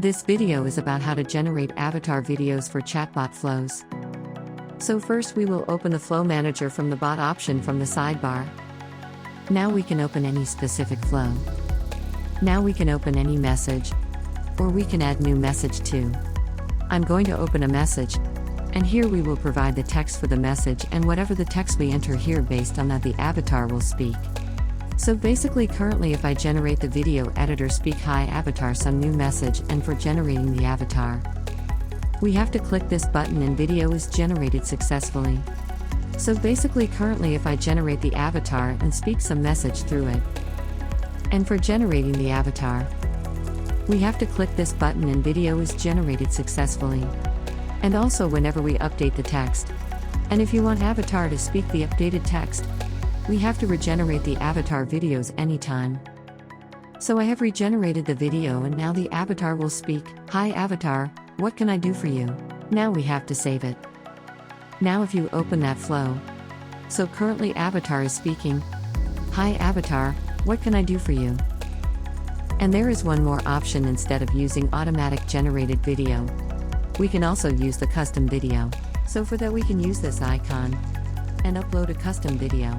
This video is about how to generate avatar videos for chatbot flows. So first we will open the Flow Manager from the Bot option from the sidebar. Now we can open any specific flow. Now we can open any message, or we can add new message too. I'm going to open a message, and here we will provide the text for the message and whatever the text we enter here based on that the avatar will speak. So basically currently if I generate the video editor speak hi avatar some new message and for generating the avatar, we have to click this button and video is generated successfully. So basically currently if I generate the avatar and speak some message through it. And for generating the avatar, we have to click this button and video is generated successfully. And also whenever we update the text. And if you want avatar to speak the updated text, we have to regenerate the avatar videos anytime. So I have regenerated the video and now the avatar will speak, "Hi avatar, what can I do for you?" Now we have to save it. Now if you open that flow. So currently avatar is speaking, "Hi avatar, what can I do for you?" And there is one more option instead of using automatic generated video. We can also use the custom video. So for that we can use this icon and upload a custom video.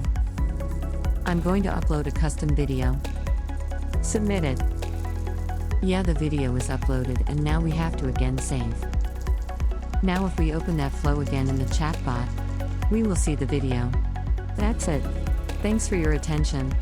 I'm going to upload a custom video. Submit it. Yeah, the video is uploaded and now we have to again save. Now if we open that flow again in the chatbot, we will see the video. That's it. Thanks for your attention.